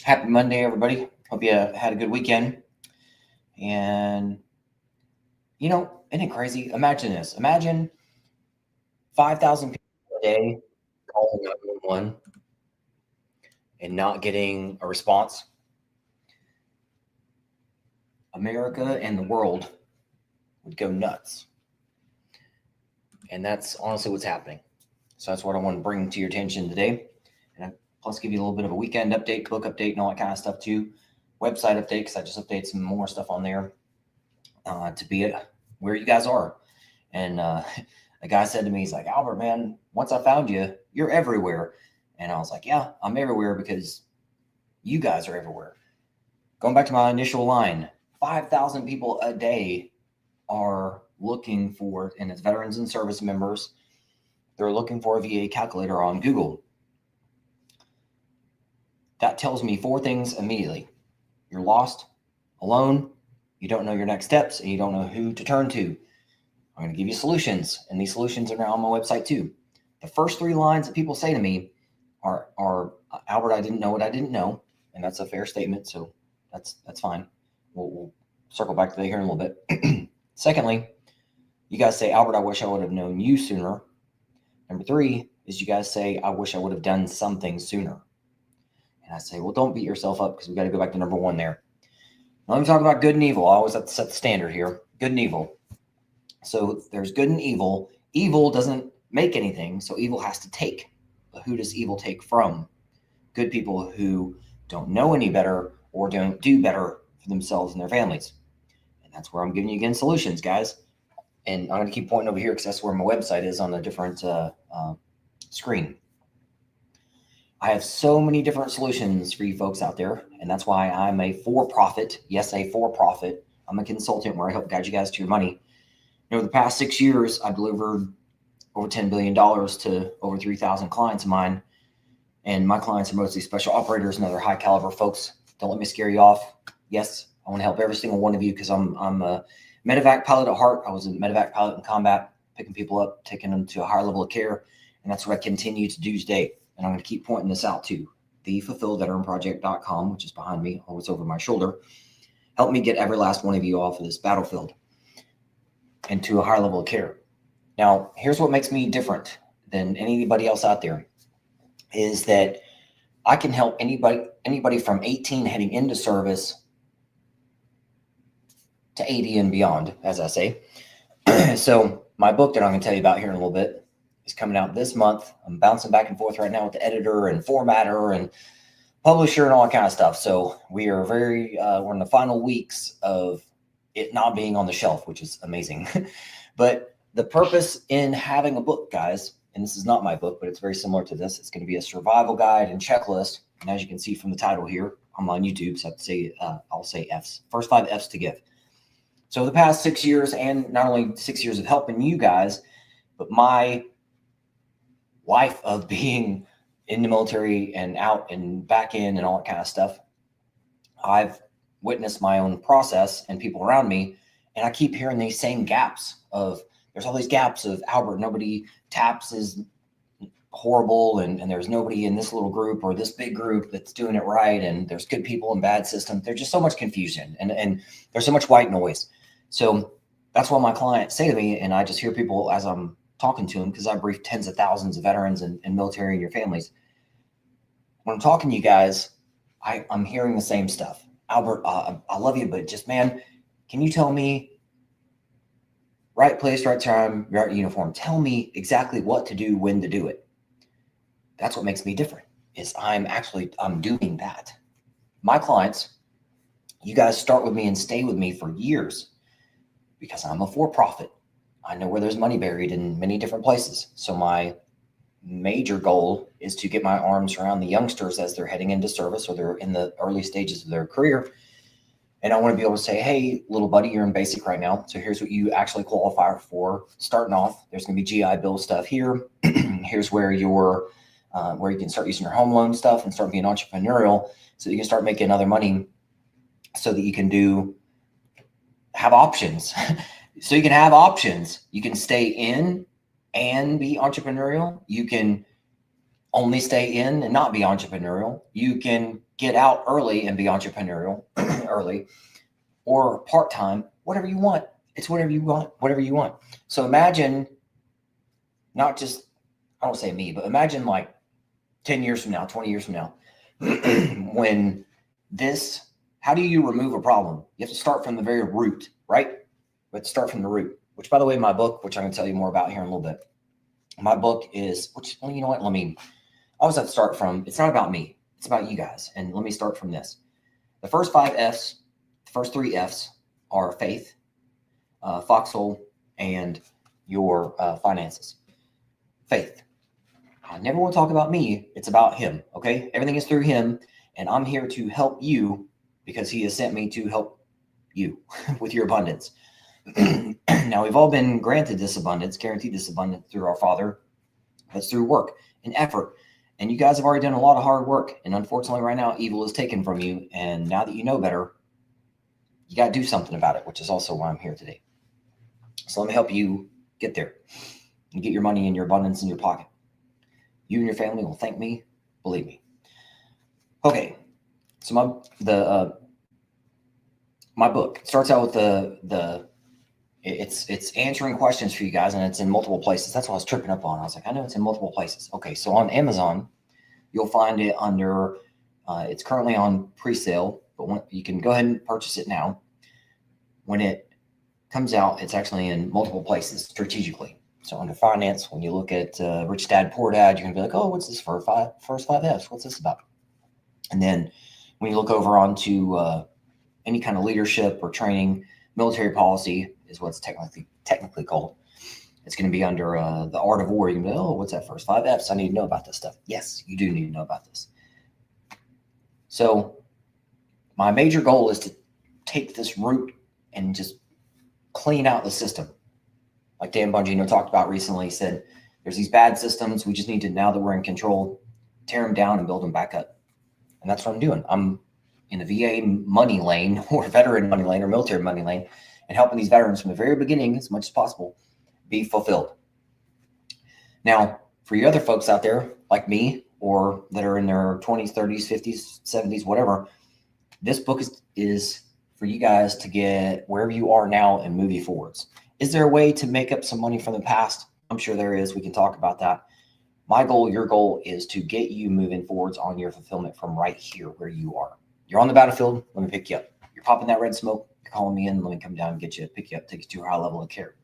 Happy Monday, everybody. Hope you had a good weekend. And, isn't it crazy? Imagine this. Imagine 5,000 people a day calling 911 and not getting a response. America and the world would go nuts. And that's honestly what's happening. So that's what I want to bring to your attention today. And plus give you a little bit of a weekend update, book update, and all that kind of stuff too. Website update, because I just updated some more stuff on there to be where you guys are. And a guy said to me, he's like, Albert, man, once I found you, you're everywhere. And I was like, yeah, I'm everywhere because you guys are everywhere. Going back to my initial line, 5,000 people a day are looking for, and it's veterans and service members, they're looking for a VA calculator on Google. That tells me four things immediately. You're lost, alone, you don't know your next steps, and you don't know who to turn to. I'm going to give you solutions, and these solutions are now on my website too. The first three lines that people say to me are Albert, I didn't know what I didn't know, and that's a fair statement, so that's fine. We'll circle back to that here in a little bit. Secondly, you guys say, Albert, I wish I would have known you sooner. Number three is you guys say, I wish I would have done something sooner. And I say, well, don't beat yourself up because we got to go back to number one there. Now, let me talk about good and evil. I always have to set the standard here. Good and evil. So there's good and evil. Evil doesn't make anything, so evil has to take. But who does evil take from? Good people who don't know any better or don't do better for themselves and their families. And that's where I'm giving you again solutions, guys. And I'm going to keep pointing over here because that's where my website is on a different screen. I have so many different solutions for you folks out there, and that's why I'm a for-profit. Yes, a for-profit. I'm a consultant where I help guide you guys to your money. Over the past 6 years, I've delivered over $10 billion to over 3,000 clients of mine. And my clients are mostly special operators and other high caliber folks. Don't let me scare you off. Yes, I want to help every single one of you because I'm a medevac pilot at heart. I was a medevac pilot in combat, picking people up, taking them to a higher level of care. And that's what I continue to do today. And I'm going to keep pointing this out too. TheFulfilledVeteranProject.com, which is behind me, always over my shoulder. Help me get every last one of you off of this battlefield and to a higher level of care. Now, here's what makes me different than anybody else out there is that I can help anybody from 18 heading into service to 80 and beyond, as I say. So my book that I'm going to tell you about here in a little bit is coming out this month. I'm bouncing back and forth right now with the editor and formatter and publisher and all that kind of stuff. So we are we're in the final weeks of it not being on the shelf, which is amazing. But the purpose in having a book, guys, and this is not my book, but it's very similar to this. It's going to be a survival guide and checklist. And as you can see from the title here, I'm on YouTube, so I'll say F's. First 5 F's to give. So the past 6 years, and not only 6 years of helping you guys, but my life of being in the military and out and back in and all that kind of stuff, I've witnessed my own process and people around me, and I keep hearing these same gaps of, there's all these gaps of, Albert, nobody taps is horrible, and there's nobody in this little group or this big group that's doing it right, and there's good people and bad systems. There's just so much confusion, and there's so much white noise. So that's what my clients say to me, and I just hear people as I'm talking to them, because I brief tens of thousands of veterans and military and your families. When I'm talking to you guys, I'm hearing the same stuff. Albert, I love you, but just, man, can you tell me right place, right time, right uniform? Tell me exactly what to do, when to do it. That's what makes me different, is I'm doing that. My clients, you guys start with me and stay with me for years because I'm a for-profit. I know where there's money buried in many different places. So my major goal is to get my arms around the youngsters as they're heading into service or they're in the early stages of their career. And I want to be able to say, hey, little buddy, you're in basic right now. So here's what you actually qualify for starting off. There's going to be GI Bill stuff here. Here's where where you can start using your home loan stuff and start being entrepreneurial so you can start making other money so that you can have options. So you can have options. You can stay in and be entrepreneurial. You can only stay in and not be entrepreneurial. You can get out early and be entrepreneurial early, or part-time, whatever you want. It's whatever you want. So imagine not just, I don't say me, but imagine like 10 years from now, 20 years from now, when this, how do you remove a problem? You have to start from the very root, right? Let's start from the root, which, by the way, my book, which I'm going to tell you more about here in a little bit. My book is, which, well, you know what? I always have to start from, it's not about me. It's about you guys. And let me start from this. The first 5 F's, the first 3 F's are faith, foxhole, and your finances. Faith. I never want to talk about me. It's about him. Okay. Everything is through him. And I'm here to help you because he has sent me to help you with your abundance. Now, we've all been granted this abundance, guaranteed this abundance through our Father. That's through work and effort. And you guys have already done a lot of hard work. And unfortunately, right now, evil is taken from you. And now that you know better, you got to do something about it, which is also why I'm here today. So let me help you get there and get your money and your abundance in your pocket. You and your family will thank me, believe me. Okay, so my book starts out with it's answering questions for you guys, and it's in multiple places. That's what I was tripping up on. I was like, I know it's in multiple places. Okay, so on Amazon, you'll find it under. It's currently on pre-sale, but you can go ahead and purchase it now. When it comes out, it's actually in multiple places strategically. So under finance, when you look at Rich Dad, Poor Dad, you're going to be like, oh, what's this for? First 5 F's? What's this about? And then when you look over onto any kind of leadership or training, military policy is what's technically called. It's going to be under the Art of War. You can be like, oh, what's that first 5 F's? I need to know about this stuff. Yes, you do need to know about this. So my major goal is to take this root and just clean out the system. Like Dan Bongino talked about recently, he said, there's these bad systems. We just need to, now that we're in control, tear them down and build them back up. And that's what I'm doing. I'm in the VA money lane or veteran money lane or military money lane and helping these veterans from the very beginning, as much as possible, be fulfilled. Now, for you other folks out there like me or that are in their 20s, 30s, 50s, 70s, whatever, this book is for you guys to get wherever you are now and move you forwards. Is there a way to make up some money from the past? I'm sure there is. We can talk about that. My goal, your goal, is to get you moving forwards on your fulfillment from right here where you are. You're on the battlefield. Let me pick you up. You're popping that red smoke. You're calling me in. Let me come down and get you, pick you up, take you to a high level of care.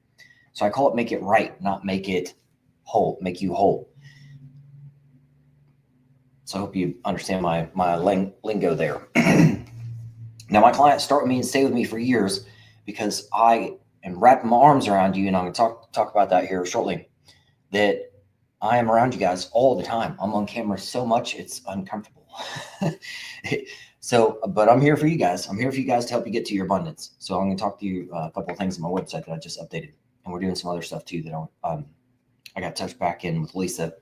So I call it make it right, not make it whole, make you whole. So I hope you understand my lingo there. Now, my clients start with me and stay with me for years because I am wrapping my arms around you, and I'm going to talk about that here shortly, that I am around you guys all the time. I'm on camera so much, it's uncomfortable. But I'm here for you guys. I'm here for you guys to help you get to your abundance. So I'm going to talk to you a couple of things on my website that I just updated. And we're doing some other stuff too that I got touched back in with Lisa.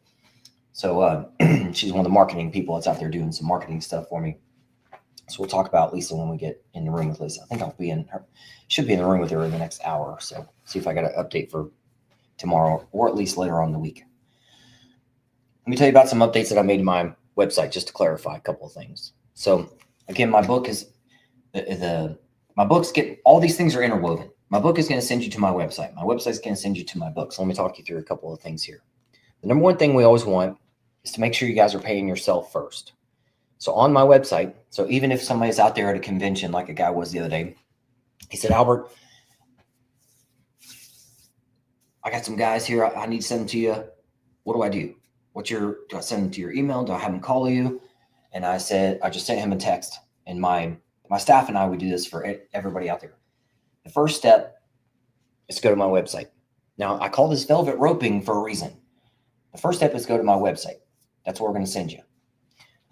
So she's one of the marketing people that's out there doing some marketing stuff for me. So we'll talk about Lisa when we get in the room with Lisa. I think should be in the room with her in the next hour or so. See if I got an update for tomorrow or at least later on in the week. Let me tell you about some updates that I made to my website just to clarify a couple of things. So again, my book is all these things are interwoven. My book is going to send you to my website. My website is going to send you to my book. So let me talk you through a couple of things here. The number one thing we always want is to make sure you guys are paying yourself first. So on my website, so even if somebody's out there at a convention like a guy was the other day, he said, Albert, I got some guys here. I need to send them to you. What do I do? Do I send them to your email? Do I have them call you? And I said, I just sent him a text. And my staff and I would do this for everybody out there. The first step is to go to my website. Now, I call this velvet roping for a reason. The first step is to go to my website. That's where we're going to send you.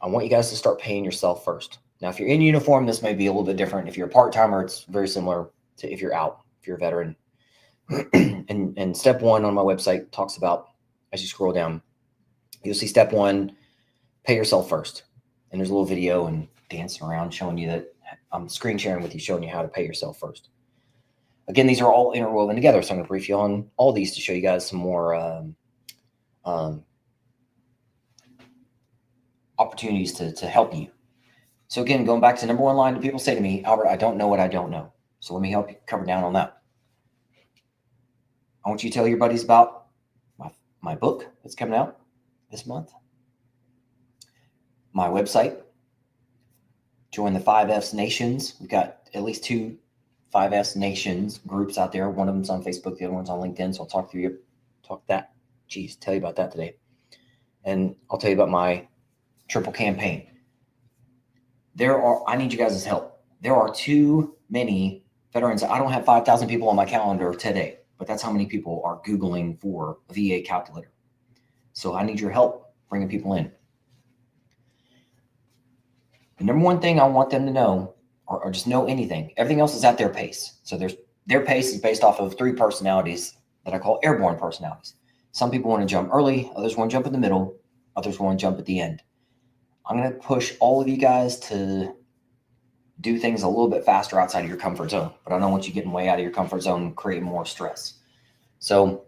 I want you guys to start paying yourself first. Now, if you're in uniform, this may be a little bit different. If you're a part-timer, it's very similar to if you're out, if you're a veteran. And step one on my website talks about, as you scroll down, you'll see step one, pay yourself first. And there's a little video and dancing around showing you that I'm screen sharing with you, showing you how to pay yourself first. Again, these are all interwoven together. So I'm going to brief you on all these to show you guys some more opportunities to help you. So again, going back to number one line that people say to me, Albert, I don't know what I don't know. So let me help you cover down on that. I want you to tell your buddies about my book that's coming out this month, my website, join the 5S Nations. We've got at least 2 5S Nations groups out there. One of them's on Facebook, the other one's on LinkedIn. So I'll tell you about that today. And I'll tell you about my triple campaign. I need you guys' help. There are too many veterans. I don't have 5,000 people on my calendar today, but that's how many people are Googling for a VA calculator. So I need your help bringing people in. The number one thing I want them to know, or just know anything, everything else is at their pace. So their pace is based off of 3 personalities that I call airborne personalities. Some people want to jump early, others want to jump in the middle, others want to jump at the end. I'm going to push all of you guys to do things a little bit faster outside of your comfort zone, but I don't want you getting way out of your comfort zone and creating more stress. So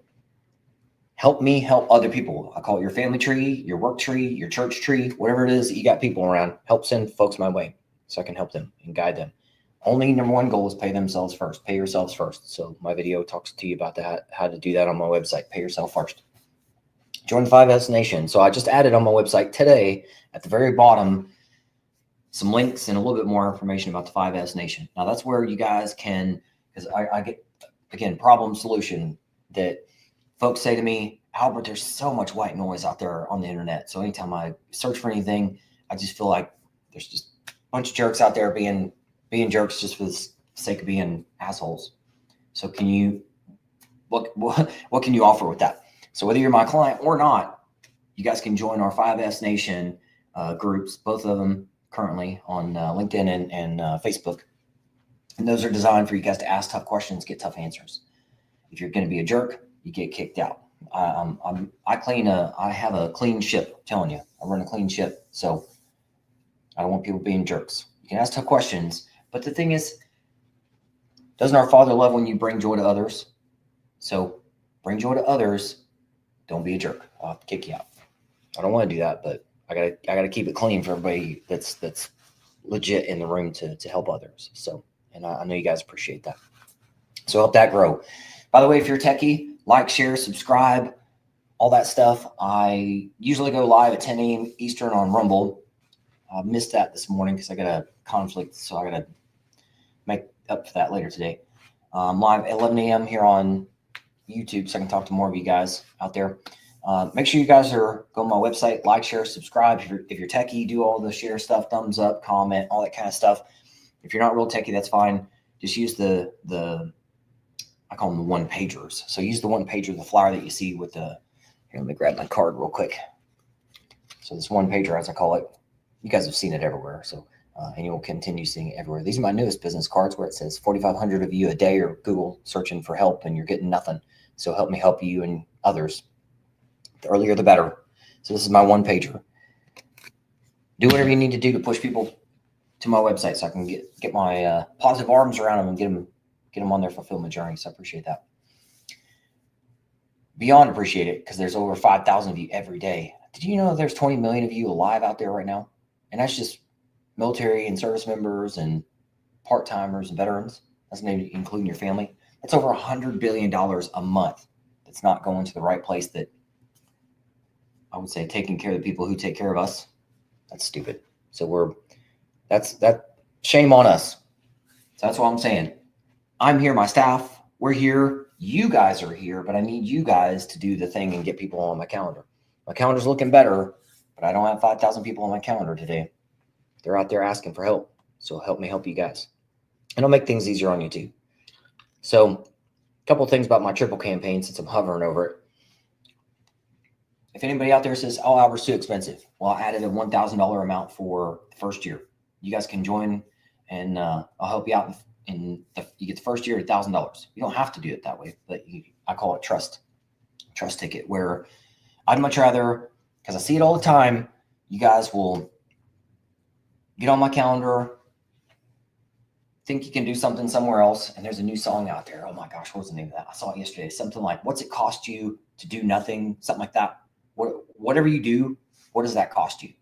help me help other people. I call it your family tree, your work tree, your church tree, whatever it is that you got people around. Help send folks my way so I can help them and guide them. Only number one goal is pay themselves first. Pay yourselves first. So my video talks to you about that, how to do that on my website. Pay yourself first. Join the 5S Nation. So I just added on my website today at the very bottom some links and a little bit more information about the 5S Nation. Now that's where you guys can, because I get, again, problem solution that folks say to me, Albert, there's so much white noise out there on the internet. So anytime I search for anything, I just feel like there's just a bunch of jerks out there being jerks just for the sake of being assholes. So can you, what can you offer with that? So whether you're my client or not, you guys can join our 5S Nation groups, both of them currently on LinkedIn and Facebook. And those are designed for you guys to ask tough questions, get tough answers. If you're going to be a jerk, you get kicked out. I have a clean ship, I'm telling you. I run a clean ship. So I don't want people being jerks. You can ask tough questions. But the thing is, doesn't our Father love when you bring joy to others? So bring joy to others. Don't be a jerk. I'll have to kick you out. I don't want to do that, but I gotta keep it clean for everybody that's legit in the room to help others. So, and I know you guys appreciate that. So help that grow. By the way, if you're a techie, like, share, subscribe, all that stuff. I usually go live at 10 a.m. Eastern on Rumble. I missed that this morning because I got a conflict, so I got to make up for that later today. Live at 11 a.m. here on YouTube, so I can talk to more of you guys out there. Make sure you guys go on my website, like, share, subscribe. If you're techie, do all the share stuff, thumbs up, comment, all that kind of stuff. If you're not real techie, that's fine. Just use the I call them the one pagers. So use the one pager, the flyer that you see with the, here, let me grab my card real quick. So this one pager, as I call it, you guys have seen it everywhere. So, and you'll continue seeing it everywhere. These are my newest business cards where it says 4,500 of you a day or Google searching for help and you're getting nothing. So help me help you and others. The earlier, the better. So this is my one pager. Do whatever you need to do to push people to my website so I can get my positive arms around them and get them on their fulfillment journey. So I appreciate that. Beyond appreciate it, because there's over 5,000 of you every day. Did you know there's 20 million of you alive out there right now? And that's just military and service members and part-timers and veterans. That's maybe including your family. That's over $100 billion a month that's not going to the right place, that I would say taking care of the people who take care of us. That's stupid. So that's shame on us. So that's what I'm saying. I'm here, my staff, we're here, you guys are here, but I need you guys to do the thing and get people on my calendar. My calendar's looking better, but I don't have 5,000 people on my calendar today. They're out there asking for help. So help me help you guys. And I'll make things easier on you too. So a couple of things about my triple campaign since I'm hovering over it. If anybody out there says, oh, Albert's too expensive, well, I added a $1,000 amount for the first year. You guys can join and I'll help you out. You get the first year at $1,000. You don't have to do it that way, but I call it trust ticket, where I'd much rather, because I see it all the time, you guys will get on my calendar, think you can do something somewhere else, and there's a new song out there. Oh my gosh, what was the name of that? I saw it yesterday. Something like, what's it cost you to do nothing? Something like that. Whatever you do, what does that cost you?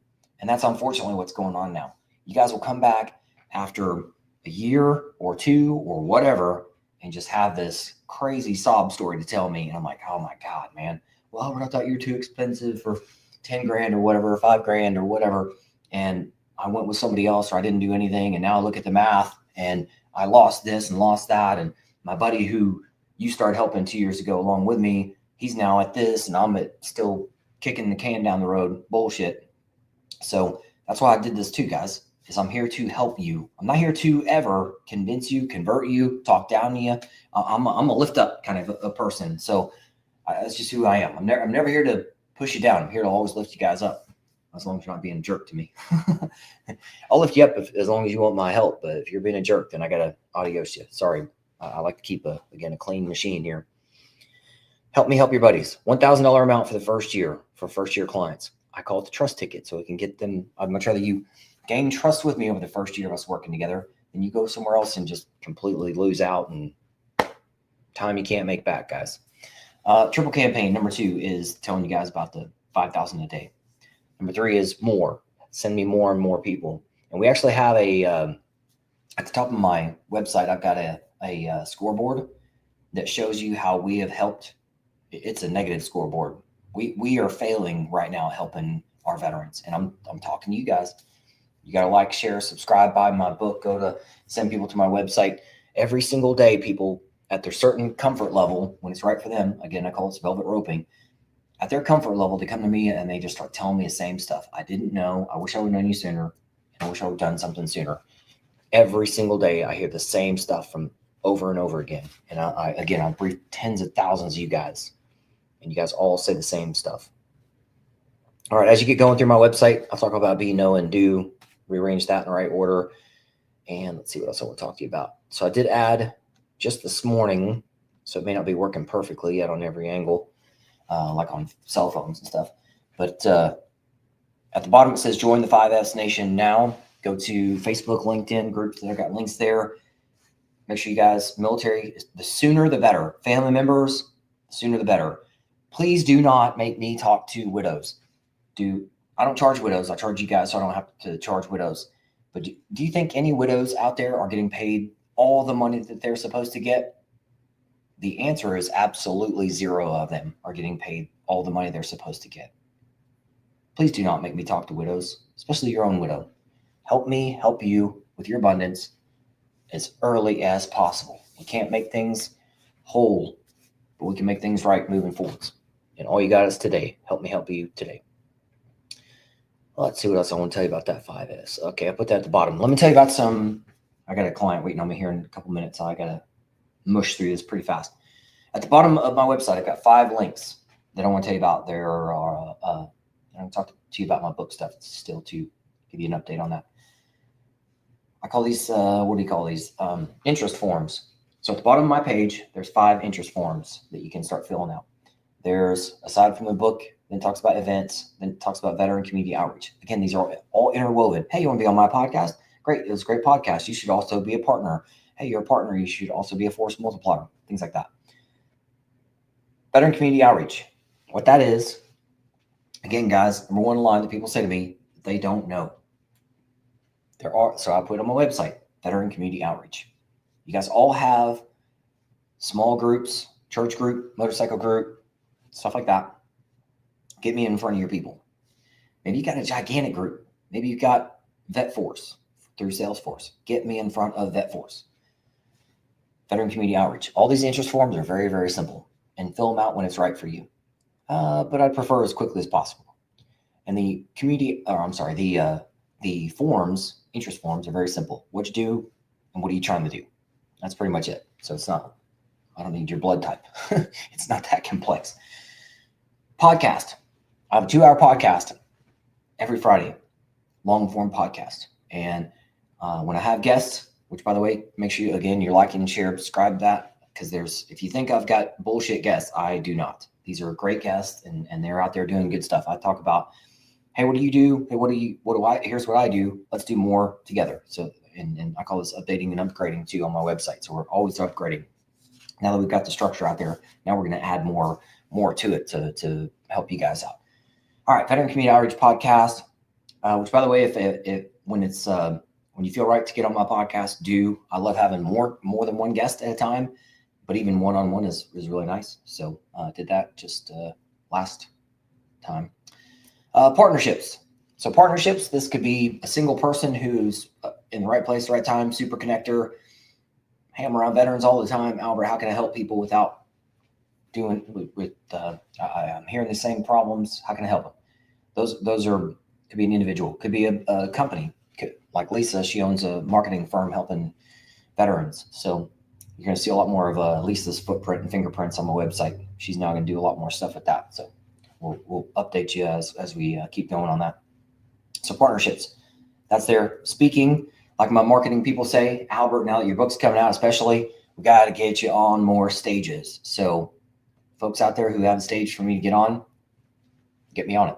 And that's unfortunately what's going on now. You guys will come back after a year or two or whatever and just have this crazy sob story to tell me. And I'm like, oh my God, man. Well, I thought you were too expensive for 10 grand or whatever, 5 grand or whatever. And I went with somebody else, or I didn't do anything. And now I look at the math and I lost this and lost that. And my buddy who you started helping 2 years ago along with me, he's now at this, and I'm still kicking the can down the road. Bullshit. So that's why I did this too, guys, is I'm here to help you. I'm not here to ever convince you, convert you, talk down to you. I'm a lift up kind of a person. So that's just who I am. I'm never here to push you down. I'm here to always lift you guys up, as long as you're not being a jerk to me. I'll lift you up as long as you want my help. But if you're being a jerk, then I got to adios you. Sorry. I like to keep a clean machine here. Help me help your buddies. $1,000 amount for the first year for first year clients. I call it the trust ticket, so we can get them. I'd much rather you gain trust with me over the first year of us working together than you go somewhere else and just completely lose out and time you can't make back, guys. Triple campaign number 2 is telling you guys about the 5,000 a day. Number 3 is more. Send me more and more people. And we actually have at the top of my website, I've got a scoreboard that shows you how we have helped. It's a negative scoreboard. We are failing right now at helping our veterans. And I'm talking to you guys. You got to like, share, subscribe, buy my book, go to send people to my website. Every single day, people at their certain comfort level, when it's right for them, again, I call it velvet roping, at their comfort level, they come to me and they just start telling me the same stuff. I didn't know. I wish I would have known you sooner. And I wish I would have done something sooner. Every single day, I hear the same stuff from over and over again. And I brief tens of thousands of you guys. And you guys all say the same stuff. All right, as you get going through my website, I'll talk about be, know, and do, rearrange that in the right order. And let's see what else I want to talk to you about. So I did add just this morning, so it may not be working perfectly yet on every angle, like on cell phones and stuff. But at the bottom, it says join the 5S Nation now. Go to Facebook, LinkedIn groups. I've got links there. Make sure you guys, military, the sooner the better. Family members, the sooner the better. Please do not make me talk to widows. I don't charge widows. I charge you guys, so I don't have to charge widows. But do you think any widows out there are getting paid all the money that they're supposed to get? The answer is absolutely 0 of them are getting paid all the money they're supposed to get. Please do not make me talk to widows, especially your own widow. Help me help you with your abundance as early as possible. We can't make things whole, but we can make things right moving forwards. And all you got is today. Help me help you today. Well, let's see what else I want to tell you about that 5S. Okay, I put that at the bottom. Let me tell you about I got a client waiting on me here in a couple minutes, so I got to mush through this pretty fast. At the bottom of my website, I've got 5 links that I want to tell you about. There are, I'm going to talk to you about my book stuff still to give you an update on that. I call these, what do you call these? Interest forms. So at the bottom of my page, there's 5 interest forms that you can start filling out. There's, aside from the book, then talks about events, then talks about veteran community outreach. Again, these are all interwoven. Hey, you want to be on my podcast? Great. It was a great podcast. You should also be a partner. Hey, you're a partner. You should also be a force multiplier. Things like that. Veteran community outreach. What that is, again, guys, number one line that people say to me, they don't know. So I put on my website, veteran community outreach. You guys all have small groups, church group, motorcycle group, stuff like that. Get me in front of your people. Maybe you got a gigantic group. Maybe you got Vet Force through Salesforce. Get me in front of Vet Force. Veteran community outreach. All these interest forms are very, very simple, and fill them out when it's right for you. But I'd prefer as quickly as possible. And the the forms, interest forms, are very simple. What you do and what are you trying to do? That's pretty much it. So I don't need your blood type. It's not that complex. Podcast. I have a 2-hour podcast every Friday, long form podcast. And when I have guests, which by the way, make sure you're liking and share, subscribe to that, because if you think I've got bullshit guests, I do not. These are great guests and they're out there doing good stuff. I talk about, hey, what do you do? Hey, here's what I do. Let's do more together. So, and I call this updating and upgrading too on my website. So we're always upgrading. Now that we've got the structure out there, now we're going to add more to it to help you guys out. All right, Veteran Community Outreach Podcast. Which, by the way, if when it's when you feel right to get on my podcast, do. I love having more than one guest at a time, but even one-on-one is really nice. So did that just last time. Partnerships. So partnerships, this could be a single person who's in the right place, the right time, super connector. Hey, I'm around veterans all the time. Albert, how can I help people without doing I'm hearing the same problems. How can I help them? Those are, could be an individual, could be a company. Like Lisa, she owns a marketing firm helping veterans. So you're going to see a lot more of Lisa's footprint and fingerprints on my website. She's now going to do a lot more stuff with that. So we'll update you as we keep going on that. So partnerships, that's there. Speaking, like my marketing people say, Albert, now that your book's coming out, especially, we got to get you on more stages. So folks out there who have a stage for me to get on, get me on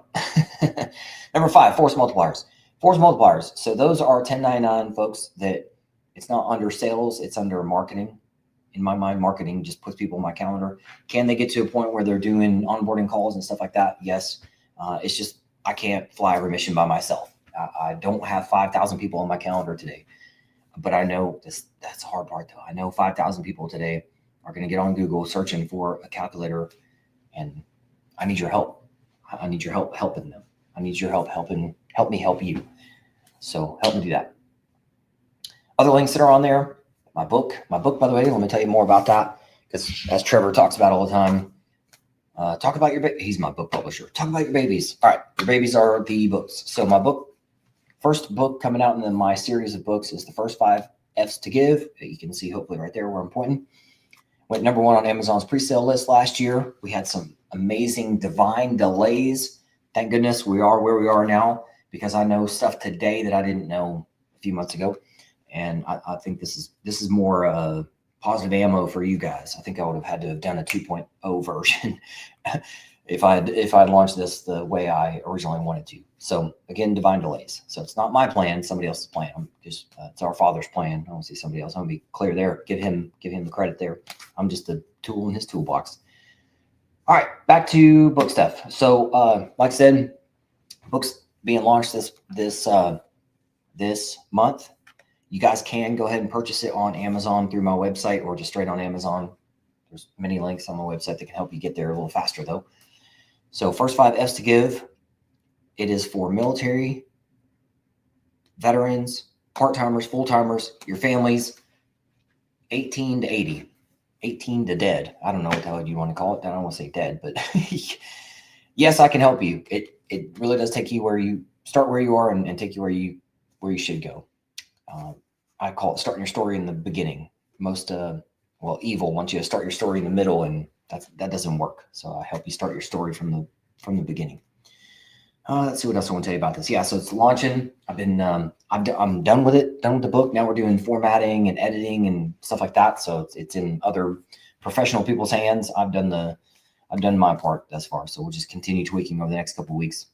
it. Number 5, force multipliers. Force multipliers. So those are 1099 folks that it's not under sales, it's under marketing. In my mind, marketing just puts people on my calendar. Can they get to a point where they're doing onboarding calls and stuff like that? Yes. It's just, I can't fly every mission by myself. I don't have 5,000 people on my calendar today, but I know that's the hard part though. I know 5,000 people today are going to get on Google searching for a calculator, and I need your help. I need your help helping them. I need your help help me help you. So help me do that. Other links that are on there, my book, by the way, let me tell you more about that, because as Trevor talks about all the time, talk about your he's my book publisher. Talk about your babies. All right, your babies are the books. So my book, first book coming out in my series of books is the first 5 F's to Give. You can see hopefully right there where I'm pointing. Went number 1 on Amazon's pre-sale list last year. We had some amazing divine delays. Thank goodness we are where we are now, because I know stuff today that I didn't know a few months ago. And I think this is more positive ammo for you guys. I think I would have had to have done a 2.0 version if I'd launched this the way I originally wanted to. So again, divine delays. So it's not my plan, somebody else's plan. It's our Father's plan. I don't see somebody else. I'm gonna be clear there. Give him the credit there. I'm just a tool in his toolbox. All right, back to book stuff. So like I said, books being launched this month. You guys can go ahead and purchase it on Amazon through my website, or just straight on Amazon. There's many links on my website that can help you get there a little faster though. So first 5 F's to Give. It is for military, veterans, part-timers, full-timers, your families, 18 to 80, 18 to dead. I don't know what the hell you want to call it. I don't want to say dead, but yes, I can help you. It really does take you where you start, where you are, and take you where you should go. I call it starting your story in the beginning. Most evil wants you to start your story in the middle, and that doesn't work. So I help you start your story from the beginning. Let's see what else I want to tell you about this. Yeah, so it's launching. I'm done with it. Done with the book. Now we're doing formatting and editing and stuff like that. So it's in other professional people's hands. I've done my part thus far. So we'll just continue tweaking over the next couple of weeks,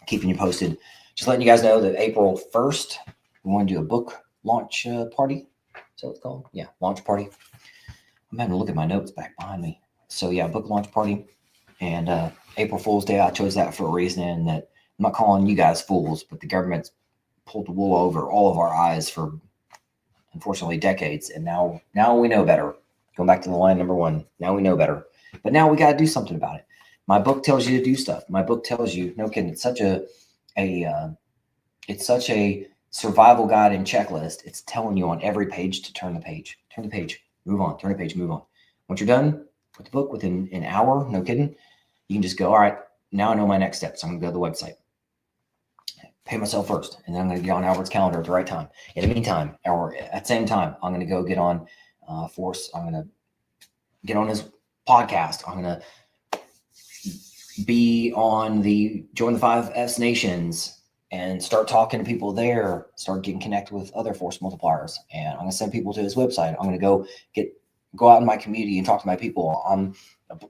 keeping you posted. Just letting you guys know that April 1st, we want to do a book launch party. Is that what it's called? Yeah, launch party. I'm having to look at my notes back behind me. So yeah, book launch party. And April Fool's Day, I chose that for a reason, and that I'm not calling you guys fools, but the government's pulled the wool over all of our eyes for, unfortunately, decades. And now we know better. Going back to the line number 1, now we know better. But now we got to do something about it. My book tells you to do stuff. My book tells you, no kidding, it's such a survival guide and checklist. It's telling you on every page to turn the page, move on, turn the page, move on. Once you're done with the book within an hour, no kidding, you can just go, all right, now I know my next steps. I'm going to go to the website, pay myself first, and then I'm going to get on Albert's calendar at the right time. In the meantime, or at the same time, I'm going to go get on Force. I'm going to get on his podcast. I'm going to be on Join the 5 F's Nations and start talking to people there, start getting connected with other force multipliers. And I'm going to send people to his website. I'm going to go out in my community and talk to my people. I'm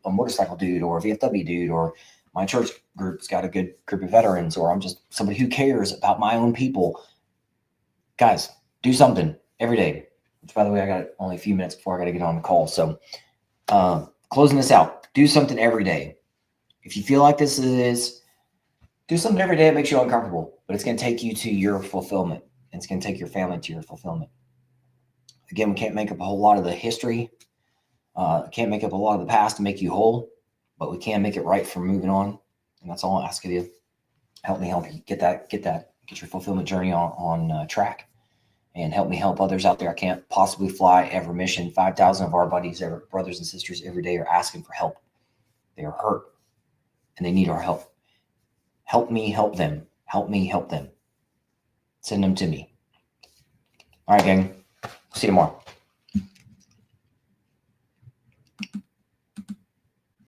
a motorcycle dude, or a VFW dude, or my church group's got a good group of veterans, or I'm just somebody who cares about my own people. Guys, do something every day. Which, by the way, I got only a few minutes before I got to get on the call. So closing this out, do something every day. If you feel like this is Do something every day that makes you uncomfortable, but it's going to take you to your fulfillment. And it's going to take your family to your fulfillment. Again, we can't make up a whole lot of the history. Can't make up a lot of the past to make you whole, but we can make it right for moving on. And that's all I ask of you. Help me help you get your fulfillment journey on track, and help me help others out there. I can't possibly fly every mission. 5,000 of our buddies, brothers and sisters every day are asking for help. They are hurt and they need our help. Help me help them. Help me help them. Send them to me. All right, gang. See you tomorrow.